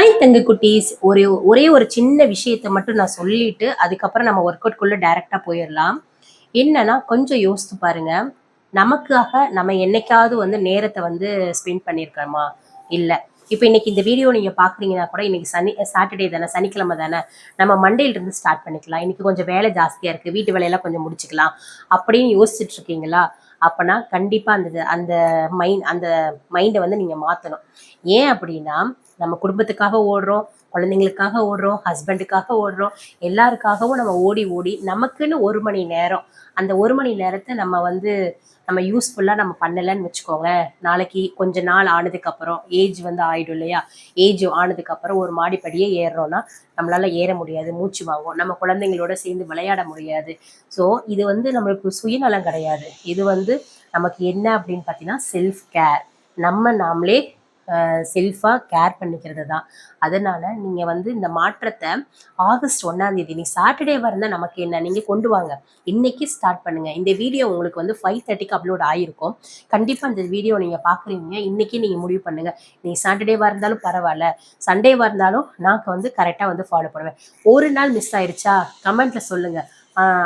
Hi தங்க குட்டீஸ். ஒரே ஒரே ஒரு சின்ன விஷயத்த மட்டும் நான் சொல்லிட்டு அதுக்கப்புறம் நம்ம ஒர்க் அவுட்குள்ள டைரக்டா போயிடலாம். என்னன்னா கொஞ்சம் யோசித்து பாருங்க. நமக்காக நம்ம என்னைக்காவது நேரத்தை ஸ்பெண்ட் பண்ணியிருக்கோமா? இல்ல. இப்போ இன்னைக்கு இந்த வீடியோ நீங்க பாக்குறீங்கன்னா கூட இன்னைக்கு சாட்டர்டே தானே, சனிக்கிழமை தானே, நம்ம மண்டேல இருந்து ஸ்டார்ட் பண்ணிக்கலாம். இன்னைக்கு கொஞ்சம் வேலை ஜாஸ்தியா இருக்கு, வீட்டு வேலையெல்லாம் கொஞ்சம் முடிச்சுக்கலாம் அப்படின்னு யோசிச்சுட்டு இருக்கீங்களா? அப்பனா கண்டிப்பா அந்த அந்த அந்த மைண்டை நீங்க மாத்தணும். ஏன் அப்படின்னா, நம்ம குடும்பத்துக்காக ஓடுறோம், குழந்தைங்களுக்காக ஓடுறோம், ஹஸ்பண்டுக்காக ஓடுறோம், எல்லாருக்காகவும் நம்ம ஓடி ஓடி நமக்குன்னு 1 மணி நேரம், அந்த 1 மணி நேரத்தை நம்ம யூஸ்ஃபுல்லா நம்ம பண்ணலைன்னு வச்சுக்கோங்களேன், நாளைக்கு கொஞ்ச நாள் ஆனதுக்கு அப்புறம் ஏஜ் ஆயிடும் இல்லையா? ஏஜ் ஆனதுக்கு அப்புறம் ஒரு மாடிப்படியே ஏறுறோம்னா நம்மளால ஏற முடியாது, மூச்சு வாங்கும், நம்ம குழந்தைங்களோட சேர்ந்து விளையாட முடியாது. ஸோ இது நம்மளுக்கு சுயநலம் கிடையாது. இது நமக்கு என்ன அப்படின்னு பார்த்தீங்கன்னா செல்ஃப் கேர். நம்ம நாமளே செல்ஃபாக கேர் பண்ணிக்கிறது தான். அதனால நீங்கள் இந்த மாற்றத்தை ஆகஸ்ட் 1 நீ சாட்டர்டேவாக இருந்தால் நமக்கு என்ன, நீங்கள் கொண்டு வாங்க, இன்னைக்கு ஸ்டார்ட் பண்ணுங்கள். இந்த வீடியோ உங்களுக்கு 5:30க்கு அப்லோட் ஆகிருக்கும். கண்டிப்பாக இந்த வீடியோ நீங்கள் பார்க்குறீங்க, இன்னைக்கு நீங்கள் முடிவு பண்ணுங்கள். நீ சாட்டர்டேவாக இருந்தாலும் பரவாயில்ல, சண்டேவாக இருந்தாலும் நான் கரெக்டாக ஃபாலோ பண்ணுவேன். ஒரு நாள் மிஸ் ஆயிடுச்சா கமெண்ட்டில் சொல்லுங்கள்.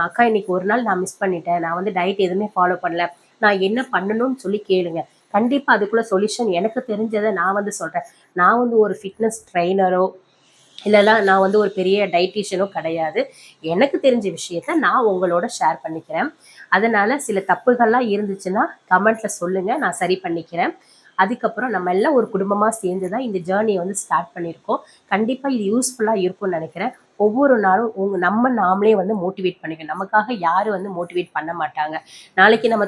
அக்கா இன்னைக்கு ஒரு நாள் நான் மிஸ் பண்ணிட்டேன், நான் டயட் எதுவுமே ஃபாலோ பண்ணல, நான் என்ன பண்ணணும்னு சொல்லி கேளுங்க. கண்டிப்பா அதுக்குள்ள சொல்யூஷன் எனக்கு தெரிஞ்சதை நான் சொல்றேன். நான் ஒரு ஃபிட்னஸ் ட்ரைனரோ இல்லைன்னா நான் ஒரு பெரிய டயட்டீஷியனோ கிடையாது. எனக்கு தெரிஞ்ச விஷயத்த நான் உங்களோட ஷேர் பண்ணிக்கிறேன். அதனால சில தப்புகள்லாம் இருந்துச்சுன்னா கமெண்ட்ல சொல்லுங்க, நான் சரி பண்ணிக்கிறேன். அதுக்கப்புறம் நம்ம எல்லாம் ஒரு குடும்பமா சேர்ந்து தான் இந்த ஜேர்னியை ஸ்டார்ட் பண்ணியிருக்கோம். கண்டிப்பா இது யூஸ்ஃபுல்லா இருக்கும்னு நினைக்கிறேன். ஒவ்வொரு நாளும் நம்ம நாமளே மோட்டிவேட் பண்ணிக்கணும். நமக்காக யாரும் மோட்டிவேட் பண்ண மாட்டாங்க. நாளைக்கு நம்ம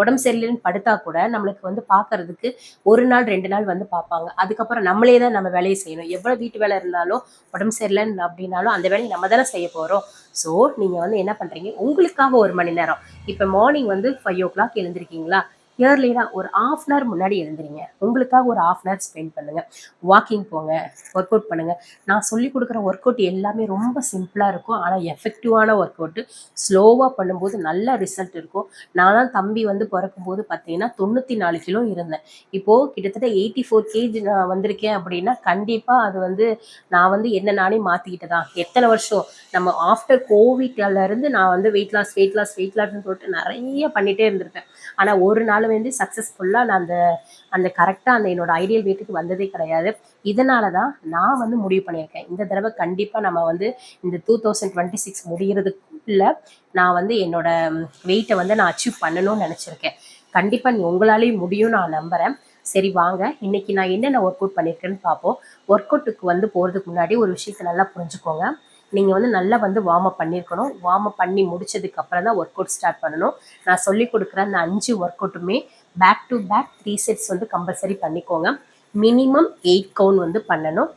உடம்பு சரியில்லைன்னு படுத்தா கூட நம்மளுக்கு பார்க்கறதுக்கு 1 நாள் 2 நாள் பார்ப்பாங்க. அதுக்கப்புறம் நம்மளே தான் நம்ம வேலையை செய்யணும். எவ்வளோ வீட்டு வேலை இருந்தாலும் உடம்பு சரியில்லைன்னு அப்படின்னாலும் அந்த வேலையை நம்ம தானே செய்ய போகிறோம். ஸோ நீங்கள் என்ன பண்ணுறீங்க, உங்களுக்காக 1 மணி நேரம், இப்போ மார்னிங் 5 o'clock எழுந்திருக்கீங்களா, இயர்லியா ஒரு ½ hour முன்னாடி எழுந்துறீங்க. உங்களுக்காக ஒரு ½ hour ஸ்பெண்ட் பண்ணுங்க. வாக்கிங் போங்க, ஒர்க் அவுட் பண்ணுங்க. நான் சொல்லி கொடுக்குற ஒர்க் அவுட் எல்லாமே ரொம்ப சிம்பிளா இருக்கும், ஆனால் எஃபெக்டிவான ஒர்க் அவுட்டு. ஸ்லோவாக பண்ணும்போது நல்ல ரிசல்ட் இருக்கும். நான் தான் தம்பி பிறக்கும் போது பார்த்தீங்கன்னா 94 கிலோ இருந்தேன். இப்போ கிட்டத்தட்ட 84 kg நான் வந்திருக்கேன். அப்படின்னா கண்டிப்பா அது நான் என்ன நானே மாத்திக்கிட்டதான். எத்தனை வருஷம் நம்ம ஆஃப்டர் கோவிட்ல இருந்து நான் வெயிட் லாஸ்ன்னு சொல்லிட்டு நிறைய பண்ணிட்டே இருந்திருக்கேன். ஆனா ஒரு நாள் சக்சஸ்ஃபுல்லா நான் அந்த அந்த கரெக்டா அந்த என்னோட ஐடியல் வெயிட்டுக்கு வந்ததே கிடையாது. இதனாலதான் நான் முடிவு பண்ணியிருக்கேன், இந்த தடவை கண்டிப்பா நம்ம இந்த 2026 முடிகிறதுக்குள்ள நான் என்னோட வெயிட்டை நான் அச்சீவ் பண்ணணும்னு நினைச்சிருக்கேன். கண்டிப்பா உங்களாலேயும் முடியும் நான் நம்புறேன். சரி வாங்க, இன்னைக்கு நான் என்னென்ன ஒர்க் அவுட் பண்ணியிருக்கேன்னு பார்ப்போம். ஒர்க் அவுட்டுக்கு போறதுக்கு முன்னாடி ஒரு விஷயத்தை நல்லா புரிஞ்சுக்கோங்க. நீங்கள் நல்லா வார்ம் அப் பண்ணியிருக்கணும். வார்ம் அப் பண்ணி முடிச்சதுக்கு அப்புறம் தான் ஒர்க் அவுட் ஸ்டார்ட் பண்ணணும். நான் சொல்லி கொடுக்குற அந்த 5 ஒர்க் அவுட்டுமே back to back 3 sets compulsory பண்ணிக்கோங்க. மினிமம் 8 கவுண்ட் பண்ணணும்.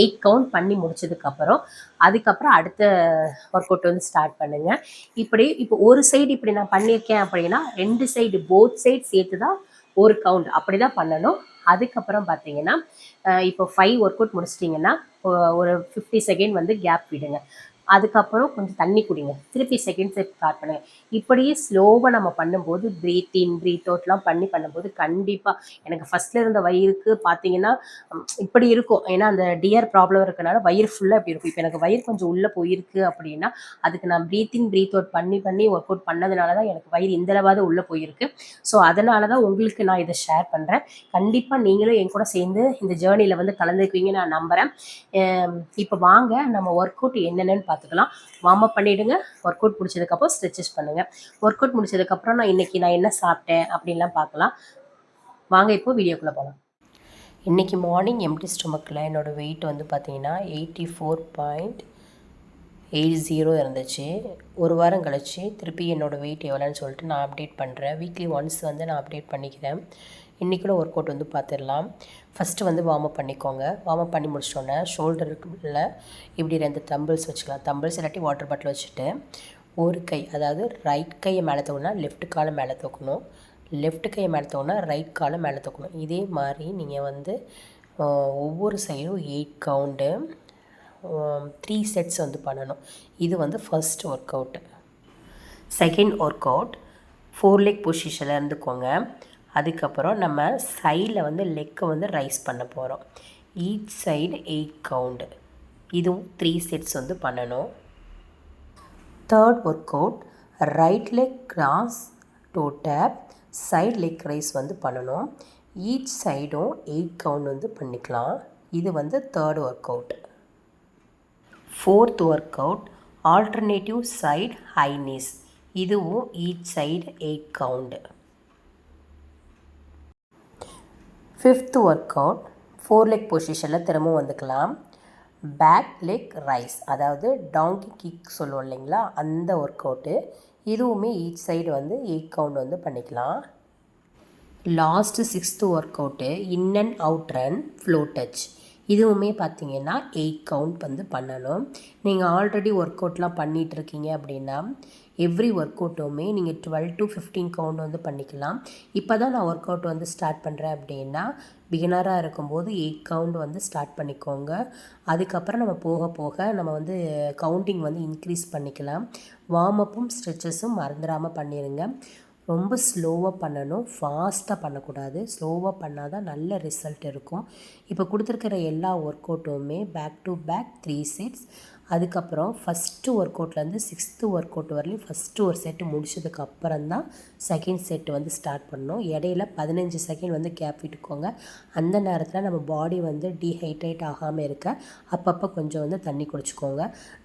8 கவுண்ட் பண்ணி முடிச்சதுக்கப்புறம் அதுக்கப்புறம் அடுத்த ஒர்க் அவுட் ஸ்டார்ட் பண்ணுங்க. இப்போ ஒரு சைடு இப்படி நான் பண்ணியிருக்கேன் அப்படின்னா 2 சைடு போத் சைட் சேர்த்து தான் ஒரு கவுண்ட் அப்படி தான் பண்ணணும். அதுக்கப்புறம் பார்த்தீங்கன்னா இப்போ 5 ஒர்க் அவுட் முடிச்சிட்டிங்கன்னா ஒரு 50 செகண்ட் கேப் விடுங்க. அதுக்கப்புறம் கொஞ்சம் தண்ணி குடிங்க, திருப்பி செகண்ட் செட் ஸ்டார்ட் பண்ணுங்க. இப்படியே ஸ்லோவாக நம்ம பண்ணும்போது பிரீத் இன் பிரீத் அவுட்லாம் பண்ணும்போது கண்டிப்பாக எனக்கு ஃபர்ஸ்ட்ல இருந்த வயிறுக்கு பார்த்தீங்கன்னா இப்படி இருக்கும். ஏன்னா அந்த டியர் ப்ராப்ளம் இருக்கனால வயிறு ஃபுல்லாக இப்படி இருக்கும். இப்போ எனக்கு வயிறு கொஞ்சம் உள்ளே போயிருக்கு அப்படின்னா அதுக்கு நான் பிரீத் இன் பிரீத் அவுட் பண்ணி ஒர்க் அவுட் பண்ணதுனால தான் எனக்கு வயிறு இந்தளவாவது உள்ளே போயிருக்கு. ஸோ அதனால தான் உங்களுக்கு நான் இதை ஷேர் பண்ணுறேன். கண்டிப்பாக நீங்களும் என் கூட சேர்ந்து இந்த ஜேர்னியில் கலந்துக்குவீங்கன்னு நான் நம்புகிறேன். இப்போ வாங்க நம்ம ஒர்க் அவுட் என்னென்னு பார்த்துக்கலாம். வார்ம் அப் பண்ணிவிடுங்க. ஒர்க் அவுட் முடிச்சதுக்கப்புறம் ஸ்ட்ரெச்சஸ் பண்ணுங்கள். ஒர்க் அவுட் முடிச்சதுக்கப்புறம் நான் என்ன சாப்பிட்டேன் அப்படின்லாம் பார்க்கலாம். வாங்க இப்போ வீடியோக்குள்ளே போகலாம். இன்றைக்கி மார்னிங் எம்டி ஸ்டொமக்கில் என்னோடய வெயிட் பார்த்தீங்கன்னா 84.80 இருந்துச்சு. ஒரு வாரம் கழிச்சு திருப்பி என்னோடய வெயிட் எவ்வளோன்னு சொல்லிட்டு நான் அப்டேட் பண்ணுறேன். வீக்லி ஒன்ஸ் நான் அப்டேட் பண்ணிக்கிறேன். இன்றைக்குள்ள ஒர்க் அவுட் பார்த்துடலாம். ஃபஸ்ட்டு வார்ம் அப் பண்ணிக்கோங்க. வார்ம் அப் பண்ணி முடிச்சோன்னே ஷோல்டருக்குள்ள இப்படி 2 தம்பிள்ஸ் வச்சுக்கலாம். தம்பிள்ஸ் இல்லாட்டி வாட்டர் பாட்டில் வச்சுட்டு ஒரு கை, அதாவது ரைட் கையை மேலே தூக்கினா லெஃப்ட் காலை மேலே தூக்கணும், லெஃப்ட் கையை மேலே தூக்கினா ரைட் காலை மேலே தூக்கணும். இதே மாதிரி நீங்கள் ஒவ்வொரு சைடும் 8 கவுண்டு 3 sets பண்ணணும். இது first work out. Second work out 4 leg பொசிஷனில் இருந்துக்கோங்க. அதுக்கப்புறம் நம்ம சைடில் லெக்கை ரைஸ் பண்ண போகிறோம். Each side 8 count. இதுவும் 3 செட்ஸ் வந்து பண்ணணும். Third work out, right leg cross toe tap, side leg raise வந்து பண்ணணும். ஈச் சைடும் 8 கவுண்ட் வந்து பண்ணிக்கலாம். இது வந்து third work out. Fourth work out, alternative side high knees. இதுவும் each side 8 count. Fifth work out, 4 leg பொசிஷனில் திரும்பவும் வந்துக்கலாம். பேக் லெக் ரைஸ், அதாவது டாங்கி கிக் சொல்லுவோம் இல்லைங்களா, அந்த ஒர்க் அவுட்டு. இதுவுமே ஈச் சைடு வந்து 8 கவுண்ட் வந்து பண்ணிக்கலாம். Last 6th work out, in and out run flow touch. இதுவுமே பார்த்திங்கன்னா 8 கவுண்ட் வந்து பண்ணணும். நீங்கள் ஆல்ரெடி ஒர்க் அவுட்லாம் பண்ணிகிட்ருக்கீங்க அப்படின்னா எவ்ரி ஒர்க் அவுட்டுமே நீங்கள் 12 to 15 கவுண்ட் வந்து பண்ணிக்கலாம். இப்போ தான் நான் ஒர்க் அவுட் வந்து ஸ்டார்ட் பண்ணுறேன் அப்படின்னா பிகினராக இருக்கும்போது 8 கவுண்ட் வந்து ஸ்டார்ட் பண்ணிக்கோங்க. அதுக்கப்புறம் நம்ம போக போக நம்ம வந்து கவுண்டிங் வந்து இன்க்ரீஸ் பண்ணிக்கலாம். வார்ம் அப்பும் ஸ்ட்ரெச்சஸும் மறந்துடாமல் பண்ணிடுங்க. ரொம்ப ஸ்லோவாக பண்ணணும், ஃபாஸ்ட்டாக பண்ணக்கூடாது. ஸ்லோவாக பண்ணால் தான் நல்ல ரிசல்ட் இருக்கும். இப்போ கொடுத்துருக்கிற எல்லா ஒர்க் அவுட்டுமே பேக் டு பேக் 3 செட்ஸ். அதுக்கப்புறம் ஃபஸ்ட்டு ஒர்க் அவுட்லேருந்து 6th ஒர்க் அவுட் வரலையும் ஃபஸ்ட்டு ஒரு செட்டு முடிச்சதுக்கு அப்புறம் தான் செகண்ட் செட்டு வந்து ஸ்டார்ட் பண்ணணும். இடையில 15 செகண்ட் வந்து கேப் விட்டுக்கோங்க. அந்த நேரத்தில் நம்ம பாடி வந்து டீஹைட்ரேட் ஆகாமல் இருக்க அப்பப்போ கொஞ்சம் வந்து தண்ணி குடிச்சிக்கோங்க.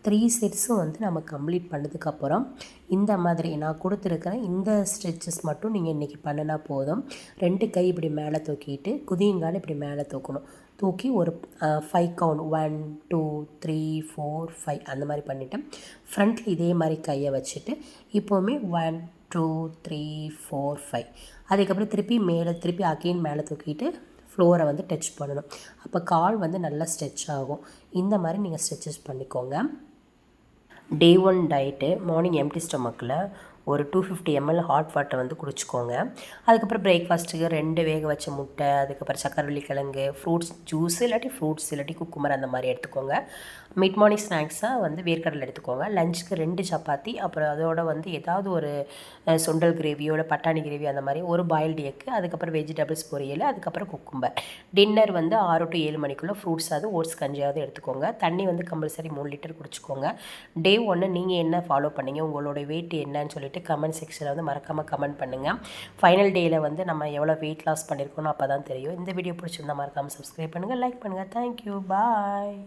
3 செட்ஸும் வந்து நம்ம கம்ப்ளீட் பண்ணதுக்கப்புறம் இந்த மாதிரி நான் கொடுத்துருக்கிற இந்த ஸ்ட்ரெச்சஸ் மட்டும் நீங்கள் இன்றைக்கி பண்ணினா போதும். 2 கை இப்படி மேலே தூக்கிட்டு குதியங்கால் இப்படி மேலே தூக்கணும். தூக்கி ஒரு 5 கவுண்ட் 1 2 3 4 5 அந்த மாதிரி பண்ணிவிட்டு ஃப்ரண்ட்டில் இதே மாதிரி கையை வச்சுட்டு இப்போவுமே 1 2 3 4 5 அதுக்கப்புறம் திருப்பி அகெயின் மேலே தூக்கிட்டு ஃப்ளோரை வந்து டச் பண்ணணும். அப்போ கால் வந்து நல்லா ஸ்ட்ரெச் ஆகும். இந்த மாதிரி நீங்கள் ஸ்ட்ரெச்சஸ் பண்ணிக்கோங்க. டே 1 டயட்டு, மார்னிங் எம்டி ஸ்டொமக்கில் ஒரு 250 ml ஹாட் வாட்டர் வந்து குடிச்சிக்கோங்க. அதுக்கப்புறம் பிரேக்ஃபாஸ்ட்டுக்கு 2 வேக வச்ச முட்டை, அதுக்கப்புறம் சக்கரவள்ளி கிழங்கு, ஃப்ரூட்ஸ் ஜூஸ் இல்லாட்டி குக்கும்பர் அந்த மாதிரி எடுத்துக்கோங்க. மிட் மார்னிங் ஸ்நாக்ஸாக வந்து வேர்க்கடலை எடுத்துக்கோங்க. லஞ்சுக்கு 2 சப்பாத்தி, அப்புறம் அதோட வந்து ஏதாவது ஒரு சுண்டல் கிரேவியோட பட்டாணி கிரேவி அந்த மாதிரி ஒரு பாயில்டு எக்கு, அதுக்கப்புறம் வெஜிடபிள்ஸ் பொரியல், அதுக்கப்புறம் குக்கும்பர். டின்னர் வந்து 6 to 7 மணிக்குள்ளே ஃப்ரூட்ஸாவது ஓட்ஸ் கஞ்சியாவது எடுத்துக்கோங்க. தண்ணி வந்து கம்பல்சரி 3 லிட்டர் குடிச்சிக்கோங்க. டே 1 நீங்கள் என்ன ஃபாலோ பண்ணீங்க, உங்களோட வெயிட் என்னன்னு சொல்லிட்டு கமெண்ட் செக்ஷனில் வந்து மறக்காமல் கமெண்ட் பண்ணுங்கள். ஃபைனல் டேயில் வந்து நம்ம எவ்வளோ வெயிட் லாஸ் பண்ணியிருக்கோன்னு அப்போ தான் தெரியும். இந்த வீடியோ பிடிச்சிருந்தா மறக்காமல் சப்ஸ்கிரைப் பண்ணுங்கள், லைக் பண்ணுங்கள். தேங்க்யூ, பாய்.